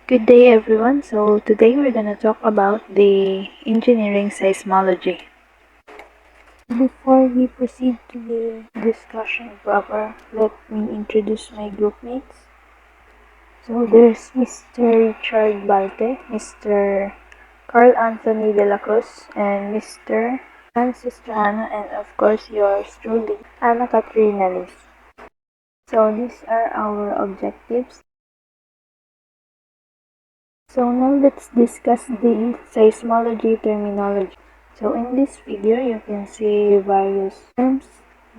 Good day everyone. So today we're going to talk about the engineering seismology. Before we proceed to the discussion proper, let me introduce my group mates. So there's Mr. Richard Balte, Mr. Carl Anthony de la Cruz, and Mr. Francis Johanna, and of course yours truly, Anna Katrina Liz. So these are our objectives. So now let's discuss the seismology terminology. So in this figure, you can see various terms: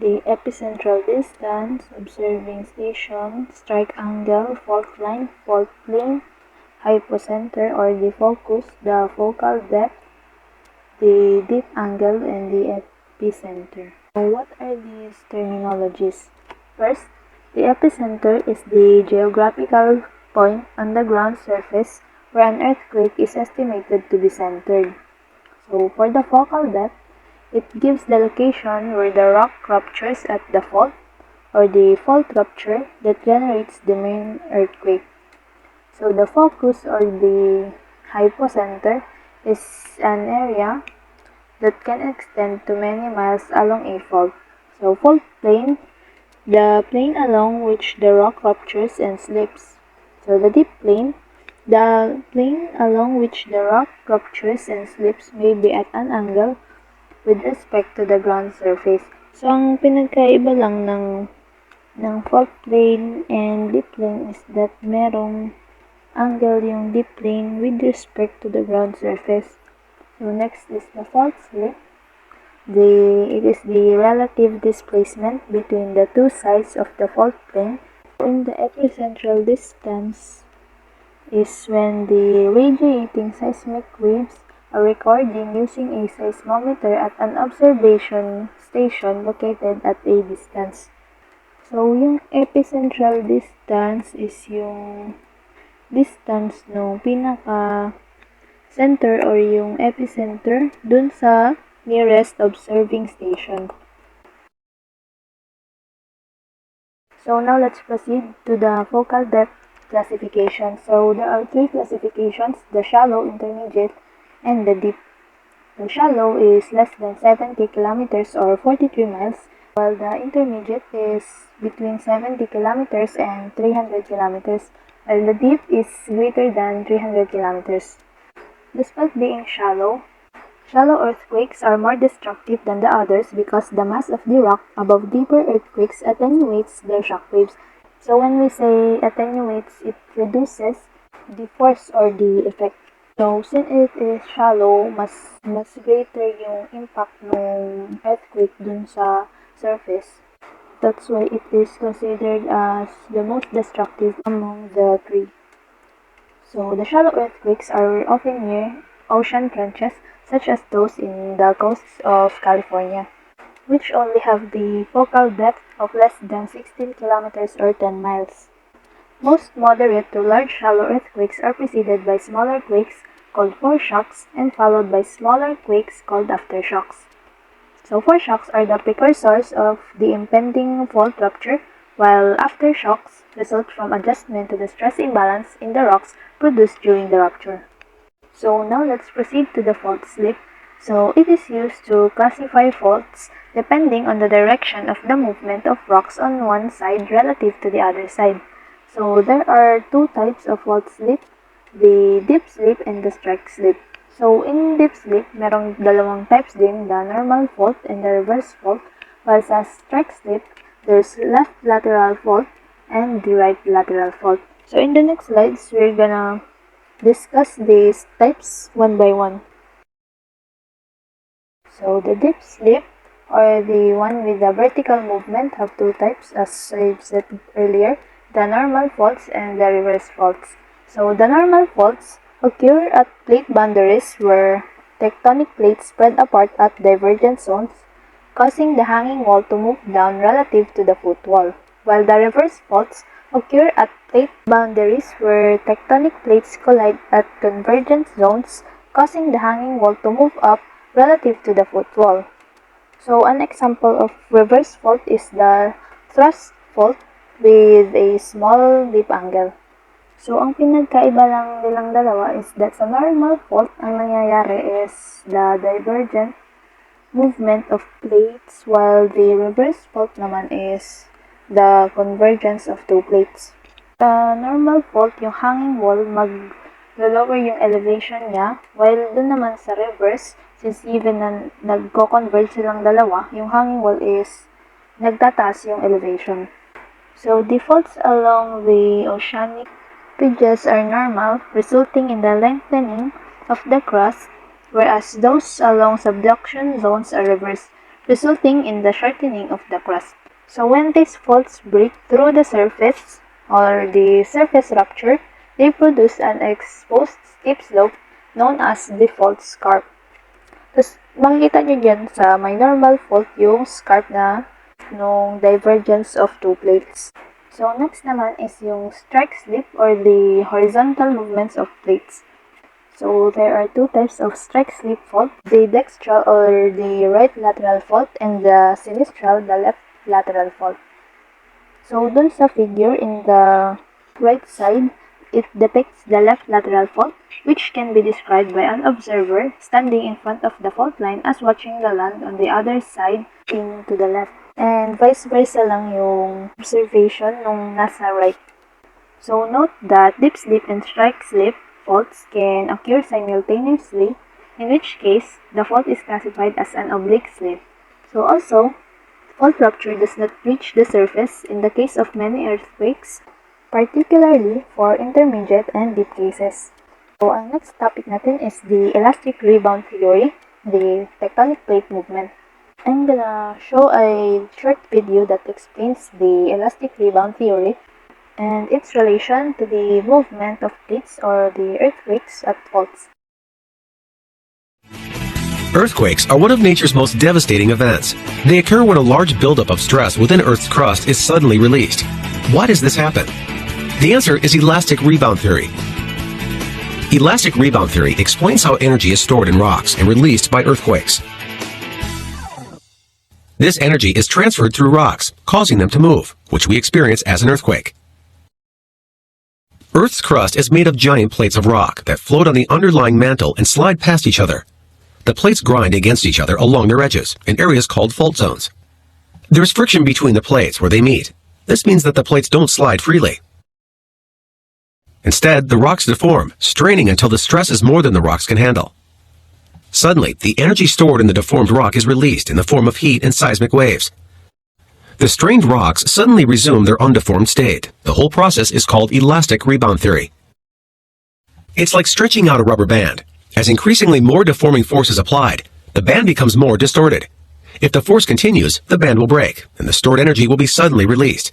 the epicentral distance, observing station, strike angle, fault line, fault plane, hypocenter or the focus, the focal depth, the dip angle, and the epicenter. So what are these terminologies? First, the epicenter is the geographical point on the ground surface where an earthquake is estimated to be centered. So for the focal depth, it gives the location where the rock ruptures at the fault or the fault rupture that generates the main earthquake. So the focus or the hypocenter is an area that can extend to many miles along a fault. So fault plane, the plane along which the rock ruptures and slips. So the dip plane, the plane along which the rock ruptures and slips may be at an angle with respect to the ground surface. So ang pinagkaiba lang ng fault plane and dip plane is that merong angle yung dip plane with respect to the ground surface. So next is the fault slip. It is the relative displacement between the two sides of the fault plane. In the epicentral distance is when the radiating seismic waves are recording using a seismometer at an observation station located at a distance. So, yung epicentral distance is yung distance no pinaka-center or yung epicenter dun sa nearest observing station. So now let's proceed to the focal depth classification. So there are three classifications: the shallow, intermediate, and the deep. The shallow is less than 70 kilometers or 43 miles, while the intermediate is between 70 kilometers and 300 kilometers, while the deep is greater than 300 kilometers. Despite being shallow earthquakes are more destructive than the others because the mass of the rock above deeper earthquakes attenuates their shock waves. So when we say attenuates, it reduces the force or the effect. So since it is shallow, mas greater yung impact ng earthquake dun sa surface. That's why it is considered as the most destructive among the three. So the shallow earthquakes are often near ocean trenches, such as those in the coasts of California, which only have the focal depth of less than 16 kilometers or 10 miles. Most moderate to large shallow earthquakes are preceded by smaller quakes called foreshocks and followed by smaller quakes called aftershocks. So foreshocks are the precursors of the impending fault rupture, while aftershocks result from adjustment to the stress imbalance in the rocks produced during the rupture. So now let's proceed to the fault slip. So it is used to classify faults depending on the direction of the movement of rocks on one side relative to the other side. So there are two types of fault slip, the dip slip and the strike slip. So in dip slip, merong dalawang types din, the normal fault and the reverse fault, while sa strike slip, there's left lateral fault and the right lateral fault. So in the next slides, we're gonna discuss these types one by one. So the dip slip or the one with the vertical movement have two types, as I've said earlier, the normal faults and the reverse faults. So the normal faults occur at plate boundaries where tectonic plates spread apart at divergent zones, causing the hanging wall to move down relative to the footwall, while the reverse faults occur at plate boundaries where tectonic plates collide at convergent zones, causing the hanging wall to move up relative to the footwall. So an example of reverse fault is the thrust fault with a small dip angle. So, ang pinagkaiba lang nilang dalawa is that sa normal fault, ang nangyayari is the divergent movement of plates, while the reverse fault naman is the convergence of two plates. Sa normal fault, yung hanging wall mag-lower yung elevation niya, while dun naman sa reverse, since even na nagko-converge silang dalawa, yung hanging wall is nagtataas yung elevation. So, the faults along the oceanic ridges are normal, resulting in the lengthening of the crust, whereas those along subduction zones are reversed, resulting in the shortening of the crust. So when these faults break through the surface or the surface rupture, they produce an exposed steep slope known as the fault scarp. Tapos makikita nyo dyan sa may normal fault yung scarp na nung divergence of two plates. So, next naman is yung strike slip or the horizontal movements of plates. So, there are two types of strike slip fault, the dextral or the right lateral fault and the sinistral, the left lateral fault. So, dun sa figure in the right side, it depicts the left lateral fault, which can be described by an observer standing in front of the fault line as watching the land on the other side to the left. And vice versa lang yung observation nung nasa right. So note that dip slip and strike slip faults can occur simultaneously, in which case the fault is classified as an oblique slip. So also, fault rupture does not reach the surface in the case of many earthquakes, particularly for intermediate and deep cases. So ang next topic natin is the elastic rebound theory, the tectonic plate movement. I'm gonna show a short video that explains the elastic rebound theory and its relation to the movement of plates or the earthquakes at faults. Earthquakes are one of nature's most devastating events. They occur when a large buildup of stress within Earth's crust is suddenly released. Why does this happen? The answer is elastic rebound theory. Elastic rebound theory explains how energy is stored in rocks and released by earthquakes. This energy is transferred through rocks, causing them to move, which we experience as an earthquake. Earth's crust is made of giant plates of rock that float on the underlying mantle and slide past each other. The plates grind against each other along their edges in areas called fault zones. There is friction between the plates where they meet. This means that the plates don't slide freely. Instead, the rocks deform, straining until the stress is more than the rocks can handle. Suddenly, the energy stored in the deformed rock is released in the form of heat and seismic waves. The strained rocks suddenly resume their undeformed state. The whole process is called elastic rebound theory. It's like stretching out a rubber band. As increasingly more deforming force is applied, the band becomes more distorted. If the force continues, the band will break, and the stored energy will be suddenly released.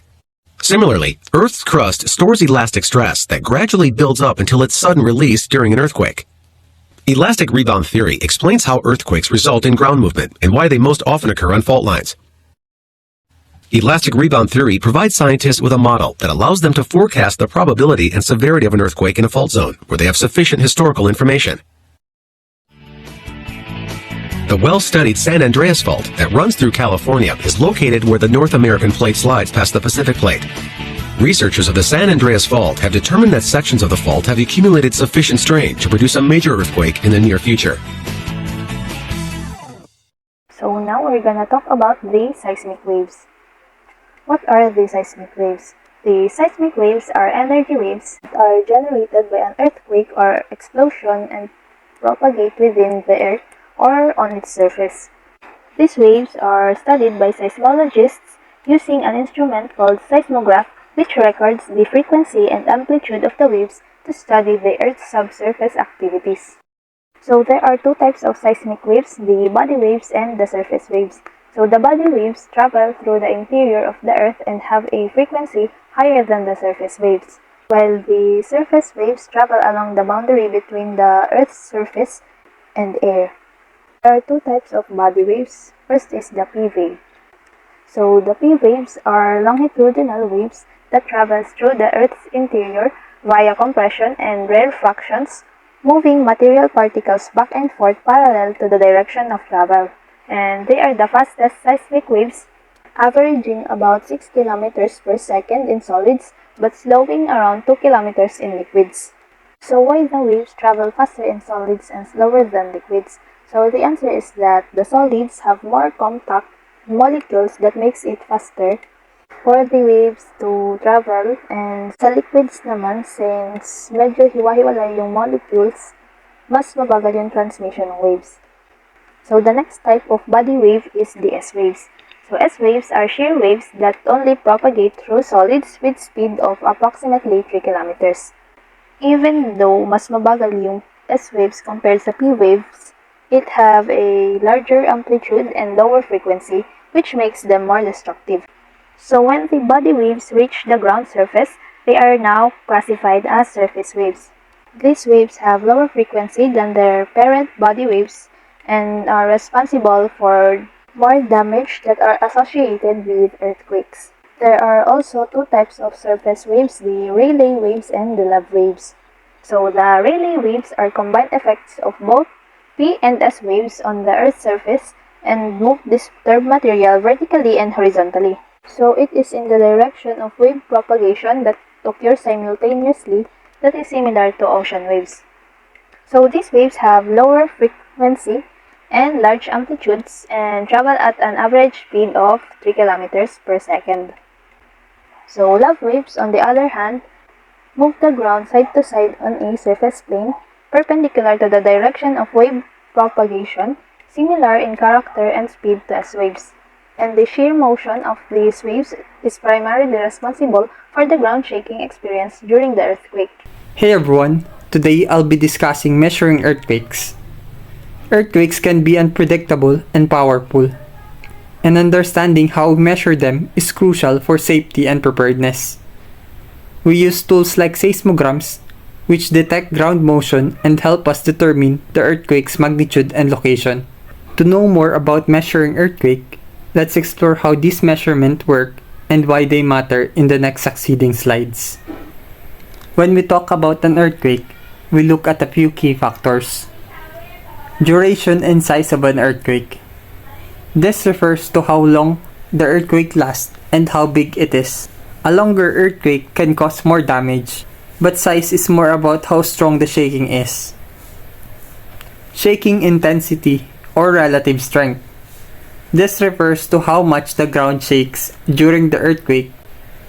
Similarly, Earth's crust stores elastic stress that gradually builds up until its sudden release during an earthquake. Elastic rebound theory explains how earthquakes result in ground movement and why they most often occur on fault lines. Elastic rebound theory provides scientists with a model that allows them to forecast the probability and severity of an earthquake in a fault zone where they have sufficient historical information. The well-studied San Andreas Fault that runs through California is located where the North American plate slides past the Pacific plate. Researchers of the San Andreas Fault have determined that sections of the fault have accumulated sufficient strain to produce a major earthquake in the near future. So now we're gonna talk about the seismic waves. What are the seismic waves? The seismic waves are energy waves that are generated by an earthquake or explosion and propagate within the earth or on its surface. These waves are studied by seismologists using an instrument called seismograph, which records the frequency and amplitude of the waves to study the Earth's subsurface activities. So there are two types of seismic waves, the body waves and the surface waves. So the body waves travel through the interior of the Earth and have a frequency higher than the surface waves, while the surface waves travel along the boundary between the Earth's surface and air. There are two types of body waves. First is the P wave. So the P waves are longitudinal waves that travels through the Earth's interior via compression and rarefactions, moving material particles back and forth parallel to the direction of travel. And they are the fastest seismic waves, averaging about 6 kilometers per second in solids but slowing around 2 kilometers in liquids. So why the waves travel faster in solids and slower than liquids? So the answer is that the solids have more compact molecules that makes it faster for the waves to travel, and sa liquids naman, since medyo hiwa-hiwalay yung molecules, mas mabagal yung transmission ng waves. So the next type of body wave is the S-waves. So S-waves are shear waves that only propagate through solids with speed of approximately 3 kilometers. Even though mas mabagal yung S-waves compared sa P-waves, it have a larger amplitude and lower frequency, which makes them more destructive. So when the body waves reach the ground surface, they are now classified as surface waves. These waves have lower frequency than their parent body waves and are responsible for more damage that are associated with earthquakes. There are also two types of surface waves, the Rayleigh waves and the love waves. So the Rayleigh waves are combined effects of both P and S waves on the Earth's surface and move disturbed material vertically and horizontally. So it is in the direction of wave propagation that occurs simultaneously that is similar to ocean waves. So these waves have lower frequency and large amplitudes and travel at an average speed of 3 kilometers per second. So love waves, on the other hand, move the ground side to side on a surface plane perpendicular to the direction of wave propagation, similar in character and speed to S waves. And the shear motion of these waves is primarily responsible for the ground shaking experienced during the earthquake. Hey everyone, today I'll be discussing measuring earthquakes. Earthquakes can be unpredictable and powerful, and understanding how we measure them is crucial for safety and preparedness. We use tools like seismograms, which detect ground motion and help us determine the earthquake's magnitude and location. To know more about measuring earthquake, let's explore how these measurements work and why they matter in the next succeeding slides. When we talk about an earthquake, we look at a few key factors. Duration and size of an earthquake. This refers to how long the earthquake lasts and how big it is. A longer earthquake can cause more damage, but size is more about how strong the shaking is. Shaking intensity or relative strength. This refers to how much the ground shakes during the earthquake.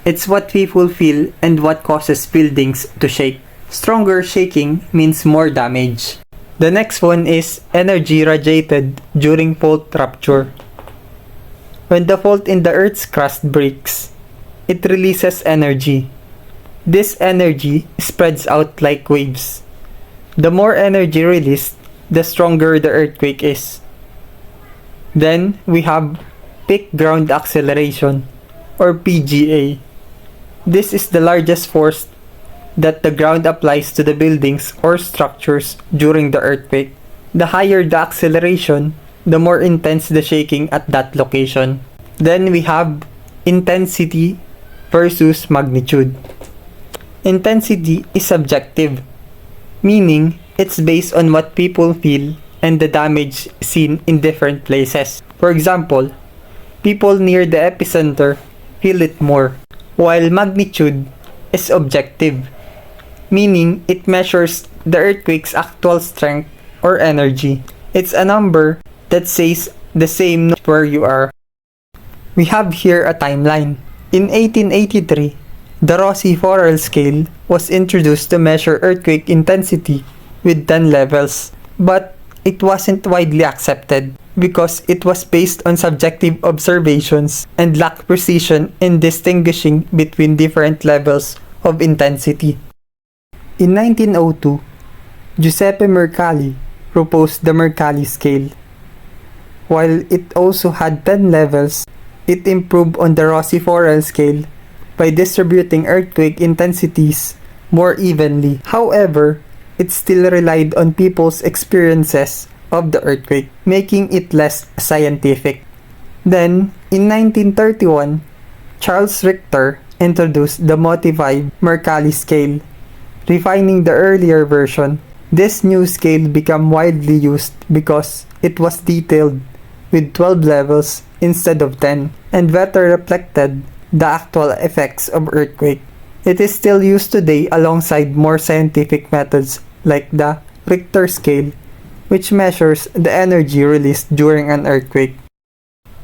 It's what people feel and what causes buildings to shake. Stronger shaking means more damage. The next one is energy radiated during fault rupture. When the fault in the Earth's crust breaks, it releases energy. This energy spreads out like waves. The more energy released, the stronger the earthquake is. Then we have peak ground acceleration, or PGA. This is the largest force that the ground applies to the buildings or structures during the earthquake. The higher the acceleration, the more intense the shaking at that location. Then we have intensity versus magnitude. Intensity is subjective, meaning it's based on what people feel and the damage seen in different places. For example, people near the epicenter feel it more, while magnitude is objective, meaning it measures the earthquake's actual strength or energy. It's a number that says the same where you are. We have here a timeline. In 1883, the Rossi-Forel scale was introduced to measure earthquake intensity with 10 levels, but it wasn't widely accepted because it was based on subjective observations and lacked precision in distinguishing between different levels of intensity. In 1902, Giuseppe Mercalli proposed the Mercalli scale. While it also had 10 levels, it improved on the Rossi-Forel scale by distributing earthquake intensities more evenly. However, it still relied on people's experiences of the earthquake, making it less scientific. Then, in 1931, Charles Richter introduced the modified Mercalli scale, refining the earlier version. This new scale became widely used because it was detailed with 12 levels instead of 10 and better reflected the actual effects of earthquake. It is still used today alongside more scientific methods like the Richter scale, which measures the energy released during an earthquake.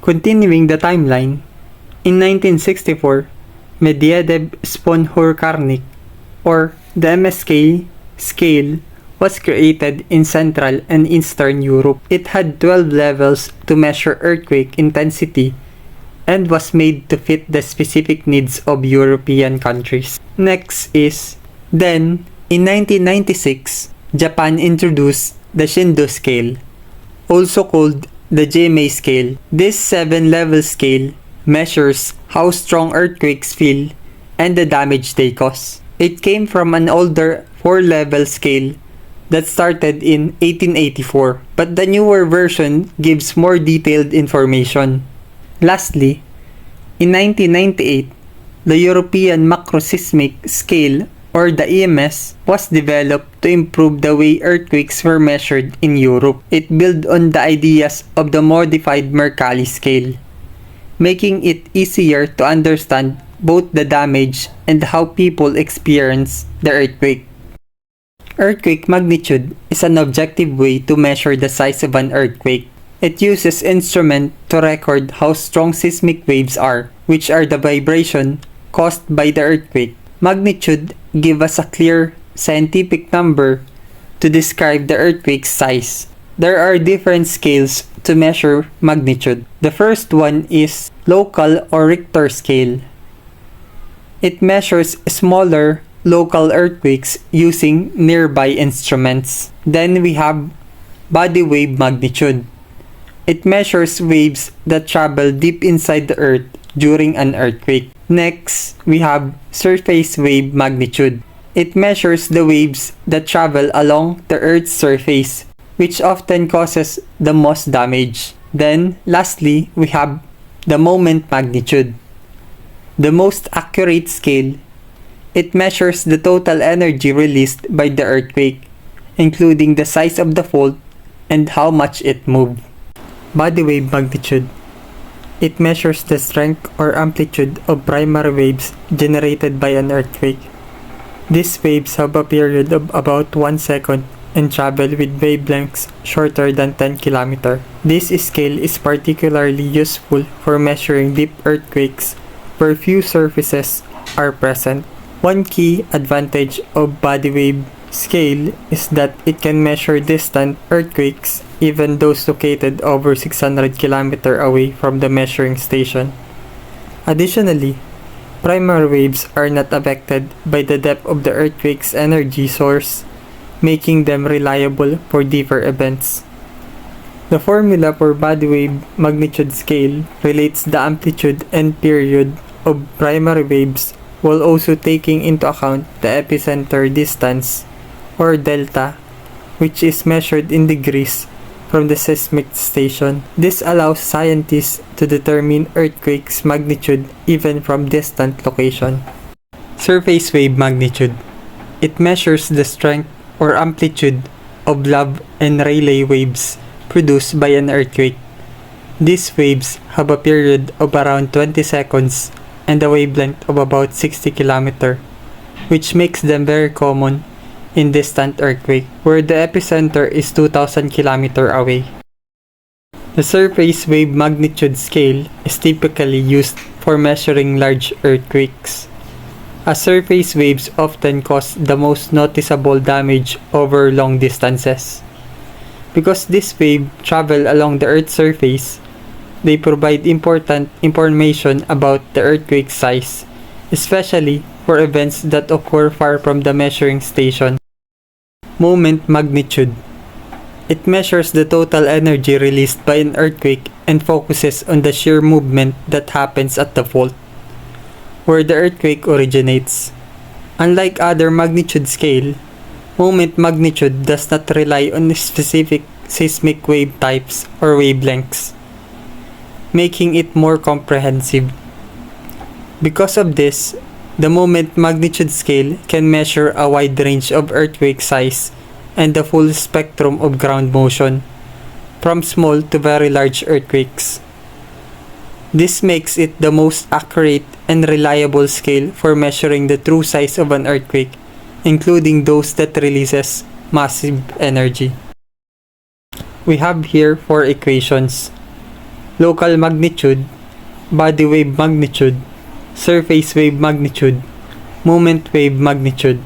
Continuing the timeline, in 1964, Medvedev Sponhurkarnik, or the MSK scale, was created in Central and Eastern Europe. It had 12 levels to measure earthquake intensity and was made to fit the specific needs of European countries. Next is, then, in 1996, Japan introduced the Shindo scale, also called the JMA scale. This 7-level scale measures how strong earthquakes feel and the damage they cause. It came from an older 4-level scale that started in 1884, but the newer version gives more detailed information. Lastly, in 1998, the European Macroseismic Scale, or the EMS, was developed to improve the way earthquakes were measured in Europe. It built on the ideas of the modified Mercalli scale, making it easier to understand both the damage and how people experience the earthquake. Earthquake magnitude is an objective way to measure the size of an earthquake. It uses instruments to record how strong seismic waves are, which are the vibration caused by the earthquake. Magnitude gives us a clear scientific number to describe the earthquake's size. There are different scales to measure magnitude. The first one is local or Richter scale. It measures smaller local earthquakes using nearby instruments. Then we have body wave magnitude. It measures waves that travel deep inside the earth during an earthquake. Next, we have surface wave magnitude. It measures the waves that travel along the earth's surface, which often causes the most damage. Then, lastly, we have the moment magnitude, the most accurate scale. It measures the total energy released by the earthquake, including the size of the fault and how much it moved. Body wave magnitude. It measures the strength or amplitude of primary waves generated by an earthquake. These waves have a period of about 1 second and travel with wavelengths shorter than 10 km. This scale is particularly useful for measuring deep earthquakes where few surfaces are present. One key advantage of body wave scale is that it can measure distant earthquakes, even those located over 600 km away from the measuring station. Additionally, primary waves are not affected by the depth of the earthquake's energy source, making them reliable for deeper events. The formula for body wave magnitude scale relates the amplitude and period of primary waves while also taking into account the epicenter distance, or delta, which is measured in degrees from the seismic station. This allows scientists to determine earthquake's magnitude even from distant location. Surface wave magnitude. It measures the strength or amplitude of Love and Rayleigh waves produced by an earthquake. These waves have a period of around 20 seconds and a wavelength of about 60 km, which makes them very common in distant earthquake where the epicenter is 2000 km away. The surface wave magnitude scale is typically used for measuring large earthquakes, as surface waves often cause the most noticeable damage over long distances. Because these waves travel along the Earth's surface, they provide important information about the earthquake size, especially for events that occur far from the measuring station. Moment magnitude. It measures the total energy released by an earthquake and focuses on the shear movement that happens at the fault, where the earthquake originates. Unlike other magnitude scale, moment magnitude does not rely on specific seismic wave types or wavelengths, making it more comprehensive. Because of this, the moment magnitude scale can measure a wide range of earthquake size and the full spectrum of ground motion, from small to very large earthquakes. This makes it the most accurate and reliable scale for measuring the true size of an earthquake, including those that releases massive energy. We have here 4 equations: local magnitude, body wave magnitude, surface wave magnitude, moment wave magnitude.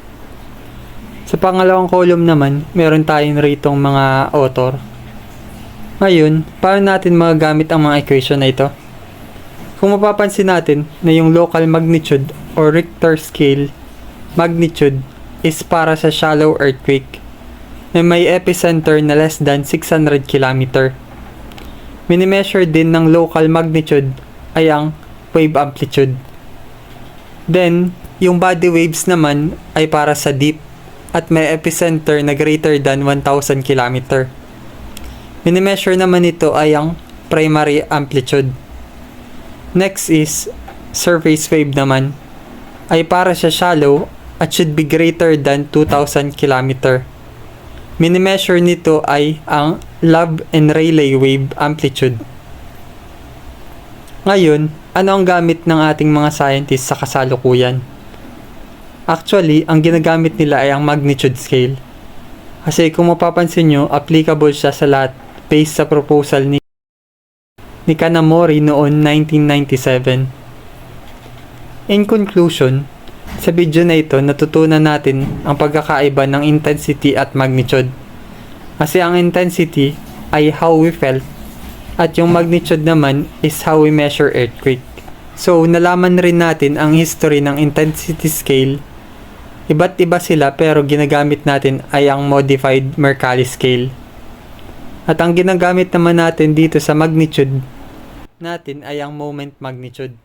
Sa pangalawang column naman, meron tayong ritong mga author. Ngayon, paano natin magagamit ang mga equation na ito? Kung mapapansin natin na yung local magnitude or Richter scale magnitude is para sa shallow earthquake na may epicenter na less than 600 km. Minimeasure din ng local magnitude ay ang wave amplitude. Then, yung body waves naman ay para sa deep at may epicenter na greater than 1,000 km. Minimeasure naman ito ay ang primary amplitude. Next is surface wave naman ay para sa shallow at should be greater than 2,000 km. Minimeasure nito ay ang Love and Rayleigh wave amplitude. Ngayon, ano ang gamit ng ating mga scientists sa kasalukuyan? Actually, ang ginagamit nila ay ang magnitude scale. Kasi kung mapapansin nyo, applicable siya sa lahat based sa proposal ni Kanamori noon 1997. In conclusion, sa video na ito natutunan natin ang pagkakaiba ng intensity at magnitude. Kasi ang intensity ay how we felt at yung magnitude naman is how we measure earthquake. So, nalaman rin natin ang history ng intensity scale. Iba't iba sila pero ginagamit natin ay ang modified Mercalli scale. At ang ginagamit naman natin dito sa magnitude natin ay ang moment magnitude.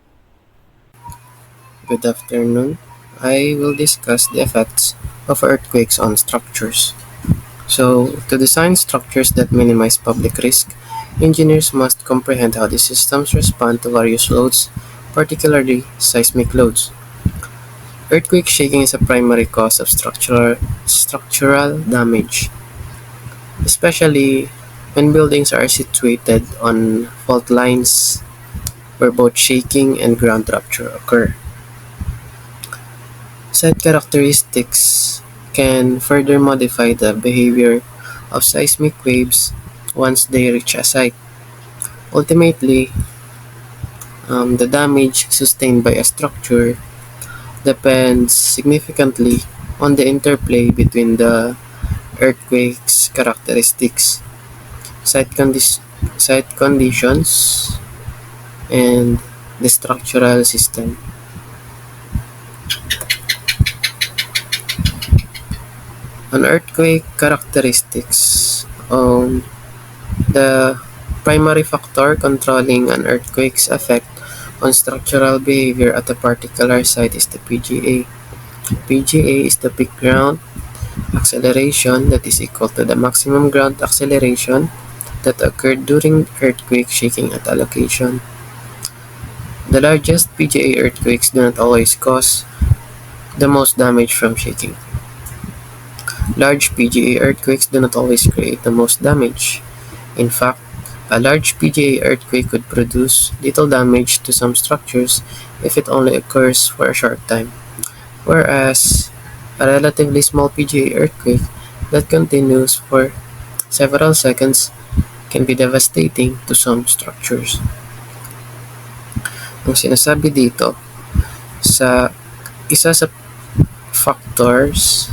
Good afternoon. I will discuss the effects of earthquakes on structures. So, to design structures that minimize public risk, engineers must comprehend how the systems respond to various loads, particularly seismic loads. Earthquake shaking is a primary cause of structural damage, especially when buildings are situated on fault lines where both shaking and ground rupture occur. Site characteristics can further modify the behavior of seismic waves once they reach a site. Ultimately, the damage sustained by a structure depends significantly on the interplay between the earthquake's characteristics, site conditions, and the structural system. On earthquake characteristics, the primary factor controlling an earthquake's effect on structural behavior at a particular site is the PGA. PGA is the peak ground acceleration that is equal to the maximum ground acceleration that occurred during earthquake shaking at a location. The largest PGA earthquakes do not always cause the most damage from shaking. Large PGA earthquakes do not always create the most damage. In fact, a large PGA earthquake could produce little damage to some structures if it only occurs for a short time, whereas a relatively small PGA earthquake that continues for several seconds can be devastating to some structures. Ang sinasabi dito, isa sa factors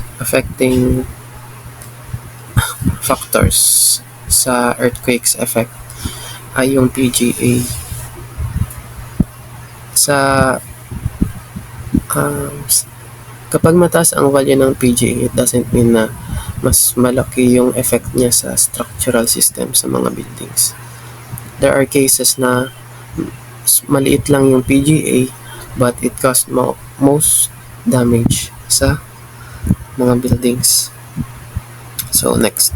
sa earthquake's effect ay yung PGA. Kapag mataas ang value ng PGA, it doesn't mean na mas malaki yung effect niya sa structural system sa mga buildings. There are cases na maliit lang yung PGA but it caused most damage sa mga buildings. So, next.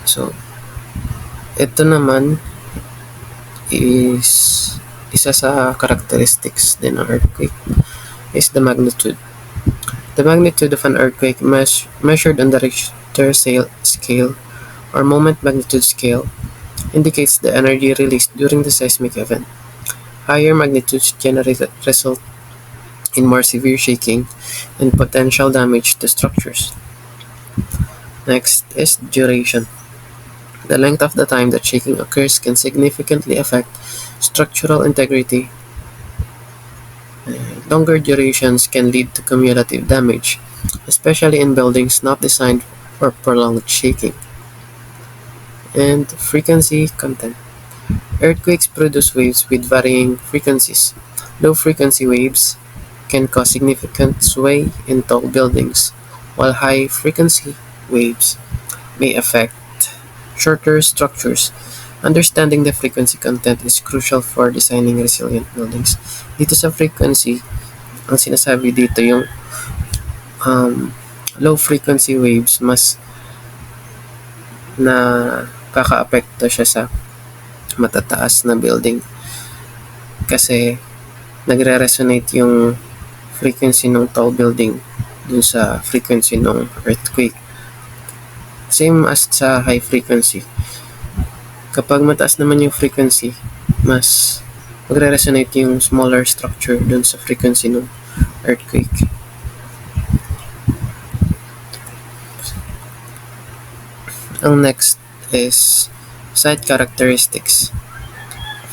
So, ito naman is isa sa characteristics din ng earthquake is the magnitude. The magnitude of an earthquake measured on the Richter scale or moment magnitude scale indicates the energy released during the seismic event. Higher magnitudes result in more severe shaking and potential damage to structures. Next is duration. The length of the time that shaking occurs can significantly affect structural integrity. Longer durations can lead to cumulative damage, especially in buildings not designed for prolonged shaking. And frequency content. Earthquakes produce waves with varying frequencies. Low frequency waves can cause significant sway in tall buildings, while high frequency waves may affect shorter structures. Understanding the frequency content is crucial for designing resilient buildings. Dito sa frequency, ang sinasabi dito yung low frequency waves mas nakaka-apekto siya sa matataas na building kasi nagre-resonate yung frequency ng tall building dun sa frequency ng earthquake. Same as sa high frequency. Kapag mataas naman yung frequency, mas magre-resonate yung smaller structure dun sa frequency ng earthquake. Ang next is site characteristics.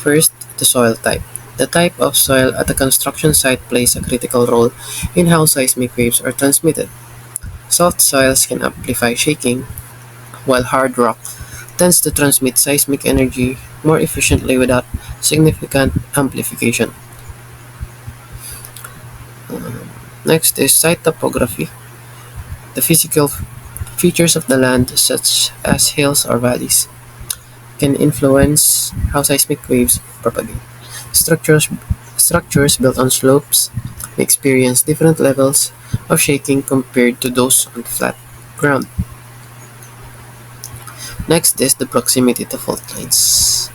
First, the soil type. The type of soil at a construction site plays a critical role in how seismic waves are transmitted. Soft soils can amplify shaking, while hard rock tends to transmit seismic energy more efficiently without significant amplification. Next is site topography. The physical features of the land, such as hills or valleys, can influence how seismic waves propagate. Structures built on slopes may experience different levels of shaking compared to those on flat ground. Next is the proximity to fault lines.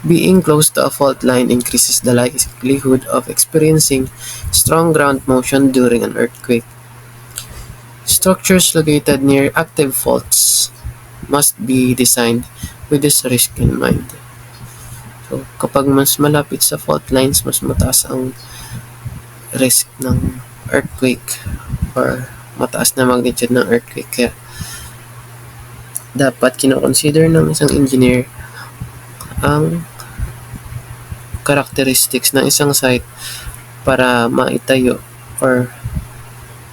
Being close to a fault line increases the likelihood of experiencing strong ground motion during an earthquake. Structures located near active faults must be designed with this risk in mind. So, kapag mas malapit sa fault lines, mas mataas ang risk ng earthquake or mataas na magnitude ng earthquake. Kaya, dapat kino-consider ng isang engineer ang characteristics ng isang site para maitayo or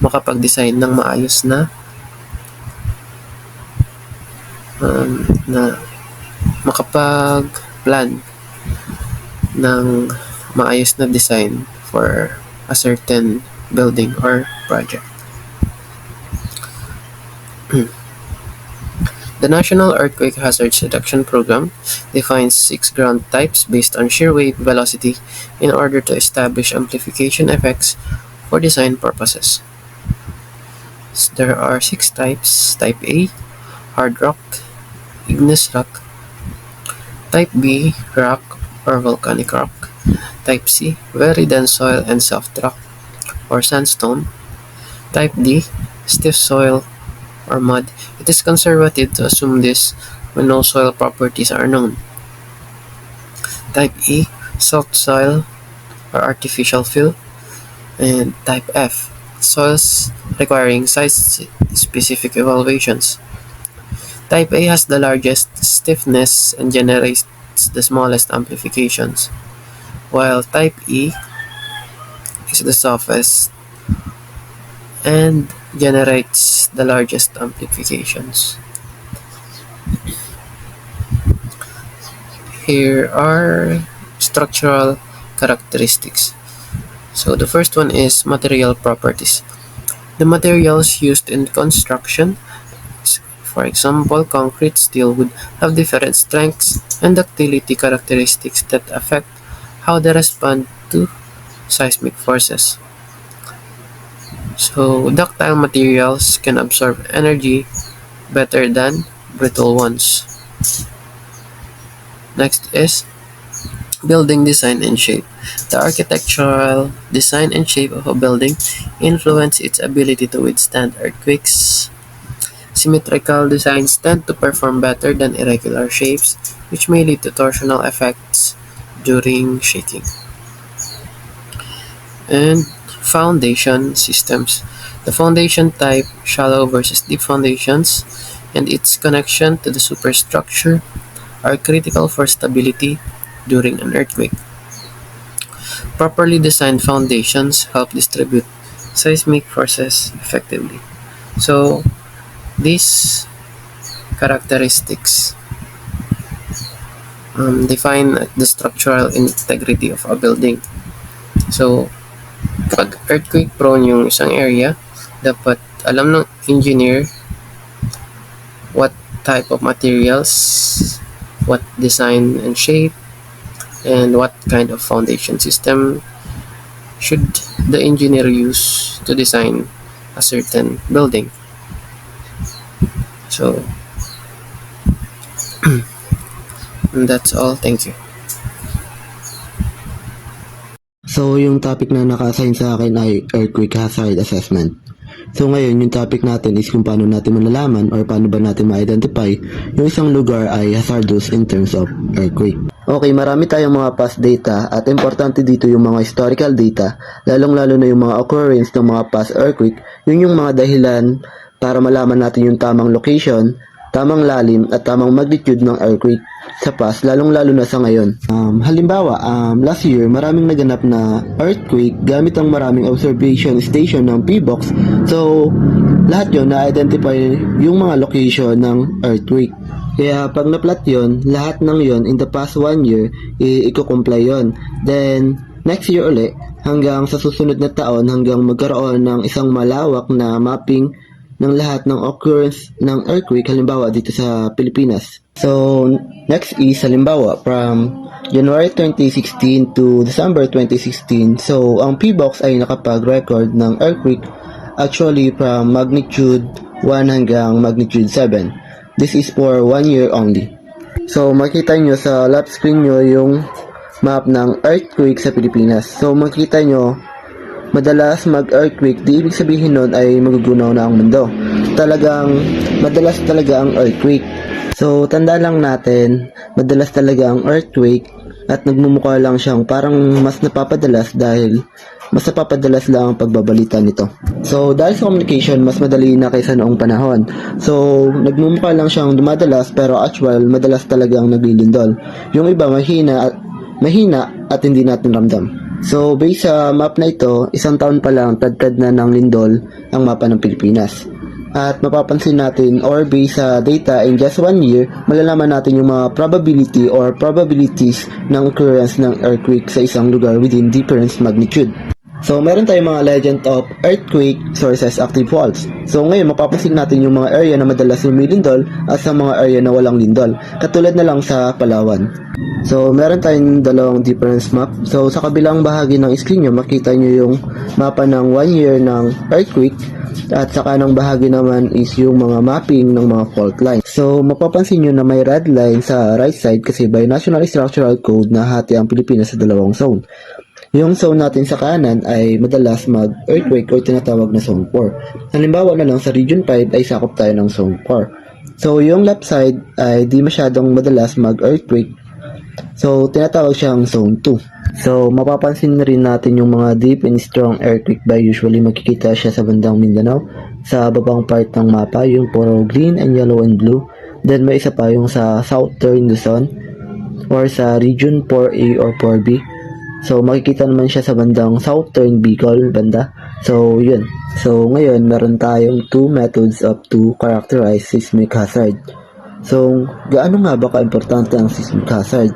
makapag-design ng maayos na makapag-plan ng maayos na design for a certain building or project. The National Earthquake Hazard Reduction Program defines 6 ground types based on shear wave velocity in order to establish amplification effects for design purposes. So there are 6 types. Type A, hard rock, igneous rock. Type B, rock or volcanic rock. Type C, very dense soil and soft rock or sandstone. Type D, stiff soil or mud. It is conservative to assume this when no soil properties are known. Type E, soft soil or artificial fill. And type F, soils requiring site-specific evaluations. Type A has the largest stiffness and generates the smallest amplifications, while Type E is the softest and generates the largest amplifications. Here are structural characteristics. So the first one is material properties. The materials used in construction, for example, concrete, steel, would have different strengths and ductility characteristics that affect how they respond to seismic forces. So ductile materials can absorb energy better than brittle ones. Next is building design and shape. The architectural design and shape of a building influence its ability to withstand earthquakes. Symmetrical designs tend to perform better than irregular shapes, which may lead to torsional effects during shaking. And foundation systems. The foundation type, shallow versus deep foundations, and its connection to the superstructure are critical for stability during an earthquake. Properly designed foundations help distribute seismic forces effectively. So, these characteristics define the structural integrity of a building. So, kapag earthquake prone yung isang area, dapat alam ng engineer what type of materials, what design and shape, and what kind of foundation system should the engineer use to design a certain building. So, that's all. Thank you. So, yung topic na naka-assign sa akin ay Earthquake Hazard Assessment. So, ngayon, yung topic natin is kung paano natin malalaman or paano ba natin ma-identify yung isang lugar ay hazardous in terms of earthquake. Okay, marami tayong mga past data at importante dito yung mga historical data, lalong-lalo na yung mga occurrence ng mga past earthquake. Yun yung mga dahilan para malaman natin yung tamang location, tamang lalim at tamang magnitude ng earthquake sa past, lalong-lalo na sa ngayon. Halimbawa, last year, maraming naganap na earthquake gamit ang maraming observation station ng PBOX. So, lahat yon na-identify yung mga location ng earthquake. Kaya pag na-plot yun, lahat ng yon in the past 1 year, i-comply yon. Then, next year uli, hanggang sa susunod na taon, hanggang magkaroon ng isang malawak na mapping ng lahat ng occurrence ng earthquake, halimbawa dito sa Pilipinas. So, next is halimbawa from January 2016 to December 2016. So, ang PBOX ay nakapag-record ng earthquake actually from magnitude 1 hanggang magnitude 7. This is for 1 year only. So, makita nyo sa left screen nyo yung map ng earthquake sa Pilipinas. So, makita nyo madalas mag-earthquake, di ibig sabihin nun ay magugunaw na ang mundo. Talagang madalas talaga ang earthquake. So, tanda lang natin, madalas talaga ang earthquake at nagmumukha lang siyang parang mas napapadalas dahil mas napapadalas lang ang pagbabalita nito. So, dahil sa communication, mas madali na kaysa noong panahon. So, nagmumukha lang siyang dumadalas pero actual, madalas talagang naglilindol. Yung iba mahina at hindi natin ramdam. So, based sa map na ito, 1 taon pa lang tad-tad na ng lindol ang mapa ng Pilipinas. At mapapansin natin, or based sa data in just 1 year, malalaman natin yung mga probability or probabilities ng occurrence ng earthquake sa isang lugar within different magnitude. So, meron tayong mga legend of earthquake sources active faults. So, ngayon, mapapansin natin yung mga area na madalas lumilindol at sa mga area na walang lindol. Katulad na lang sa Palawan. So, meron tayong dalawang difference map. So, sa kabilang bahagi ng screen nyo, makita nyo yung mapa ng 1 year ng earthquake. At sa kanang bahagi naman is yung mga mapping ng mga fault line. So, mapapansin nyo na may red line sa right side kasi by National Structural Code nahati ang Pilipinas sa dalawang zone. Yung zone natin sa kanan ay madalas mag-earthquake o tinatawag na Zone 4. Halimbawa na lang sa Region 5 ay sakop tayo ng Zone 4. So, yung left side ay di masyadong madalas mag-earthquake. So, tinatawag siyang Zone 2. So, mapapansin rin natin yung mga deep and strong earthquake by usually makikita siya sa bandang Mindanao. Sa babang part ng mapa, yung puro green and yellow and blue. Then, may isa pa yung sa southern Luzon or sa Region 4A or 4B. So, makikita naman siya sa bandang southern Bicol banda. So, yun. So, ngayon, meron tayong 2 methods to characterize seismic hazard. So, gaano nga ba ka-importante ang seismic hazard?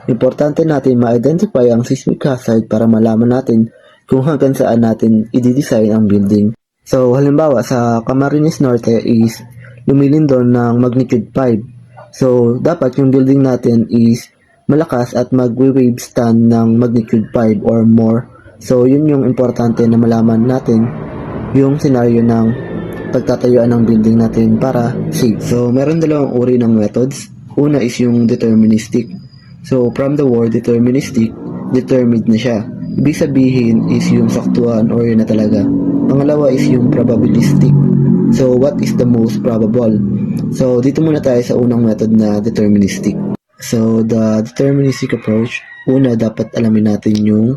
Importante natin ma-identify ang seismic hazard para malaman natin kung hanggang saan natin i-design ang building. So, halimbawa, sa Camarines Norte is lumilindol ng magnitude 5. So, dapat yung building natin is malakas at mag-wave stand ng magnitude 5 or more. So, yun yung importante na malaman natin yung scenario ng pagtatayuan ng building natin para safe. So, meron dalawang uri ng methods. Una is yung deterministic. So, from the word deterministic, determined na siya. Ibig sabihin is yung saktuan or yun na talaga. Pangalawa is yung probabilistic. So, what is the most probable? So, dito muna tayo sa unang method na deterministic. So, the deterministic approach, una dapat alamin natin yung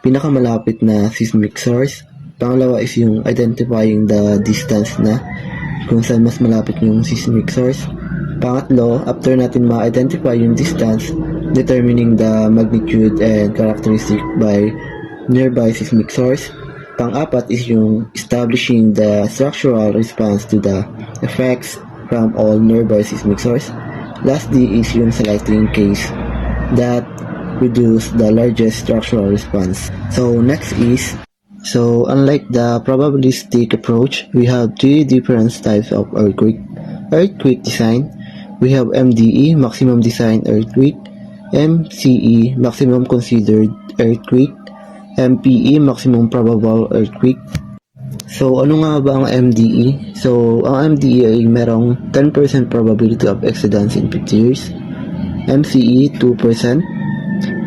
pinakamalapit na seismic source. Pangalawa is yung identifying the distance na kung saan mas malapit yung seismic source. Pangatlo, after natin ma-identify yung distance, determining the magnitude and characteristic by nearby seismic source. Pang-apat is yung establishing the structural response to the effects from all nearby seismic source. Lastly is yung selecting case that produce the largest structural response. So next is, so unlike the probabilistic approach, we have three different types of earthquake design. We have MDE, maximum design earthquake, MCE, maximum considered earthquake, MPE, maximum probable earthquake. So, ano nga ba ang MDE? So, ang MDE ay merong 10% probability of exceedance in 50 years. MCE, 2%,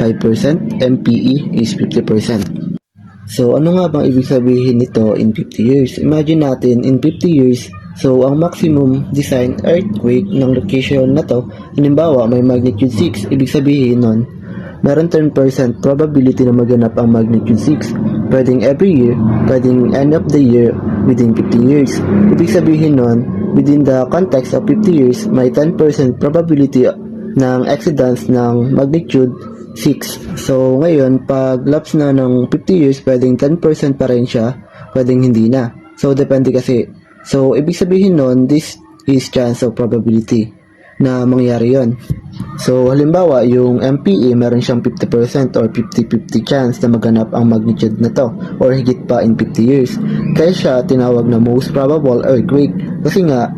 5%, MPE is 50%. So, ano nga bang ibig sabihin nito in 50 years? Imagine natin, in 50 years, so, ang maximum design earthquake ng location na to, halimbawa, may magnitude 6, ibig sabihin nun, meron 10% probability na maganap ang magnitude 6. Pwedeng every year, pwedeng end of the year within 50 years. Ibig sabihin nun, within the context of 50 years, may 10% probability ng exceedance ng magnitude 6. So, ngayon, pag lapse na ng 50 years, pwedeng 10% pa rin siya, pwedeng hindi na. So, depende kasi. So, ibig sabihin nun, this is chance of probability na mangyari yon. So, halimbawa, yung MPE, meron siyang 50% or 50-50 chance na maganap ang magnitude na to or higit pa in 50 years. Kaya siya tinawag na most probable earthquake kasi nga,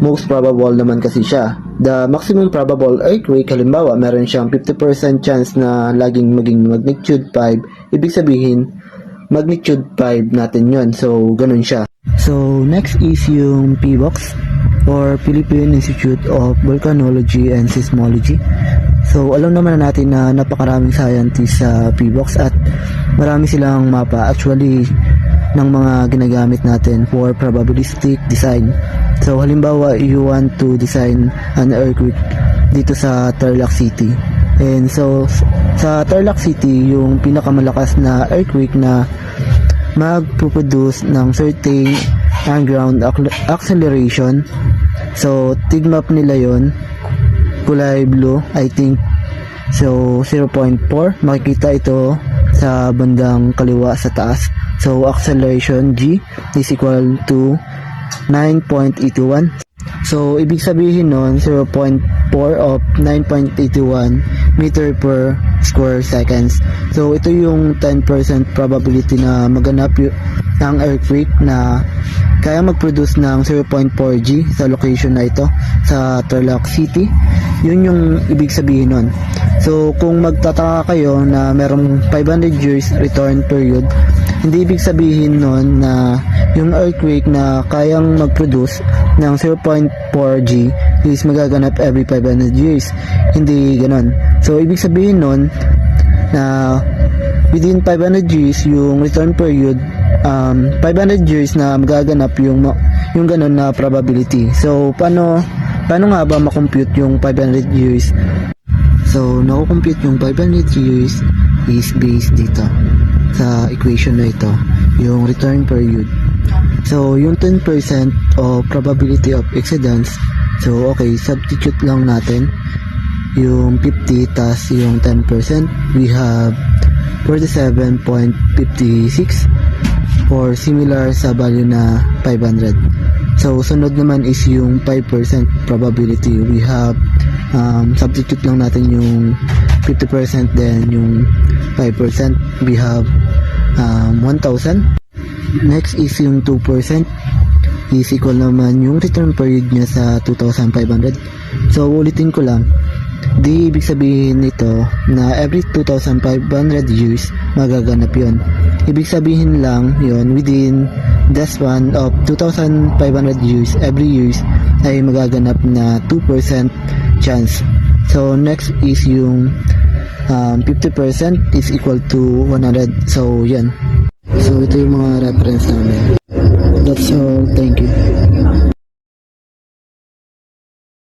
most probable naman kasi siya. The maximum probable earthquake, halimbawa, meron siyang 50% chance na laging maging magnitude 5. Ibig sabihin, magnitude 5 natin yon. So, ganun siya. So, next is yung PBOX or Philippine Institute of Volcanology and Seismology. So, alam naman natin na napakaraming scientists sa PBOX at marami silang mapa actually ng mga ginagamit natin for probabilistic design. So, halimbawa, you want to design an earthquake dito sa Tarlac City. And so, sa Tarlac City, yung pinakamalakas na earthquake na magpuproduce ng certain ground acceleration. So, tigmap nila yon, kulay blue, I think. So, 0.4. Makikita ito sa bandang kaliwa sa taas. So, acceleration G is equal to 9.81. So, ibig sabihin nun, 0.4 of 9.81 meter per square seconds. So, ito yung 10% probability na maganap ang earthquake na kaya mag-produce ng 0.4 G sa location na ito sa Tarlac City. Yun yung ibig sabihin nun. So, kung magtataka kayo na merong 500 years return period, hindi ibig sabihin nun na yung earthquake na kayang mag-produce ng 0.4 G is magaganap every 500 years. Hindi ganon. So, ibig sabihin nun na within 500 years, yung return period, 500 years na magaganap yung ganon na probability. So, paano nga ba makompute yung 500 years? So, nakukompute yung 500 years is based dito sa equation na ito, yung return period. So, yung 10% of probability of exceedance, so okay, substitute lang natin yung 50 tas yung 10%, we have 47.56 or similar sa value na 500. So, sunod naman is yung 5% probability. We have, substitute lang natin yung 50% then yung 5%. We have 1,000. Next is yung 2% is equal naman yung return period niya sa 2,500. So, ulitin ko lang. Di ibig sabihin nito na every 2,500 years magaganap yon. Ibig sabihin lang yon within the span of 2,500 years, every years ay magaganap na 2% chance. So next is yung 50% is equal to 100. So yan. So ito yung mga reference namin. That's all. Thank you.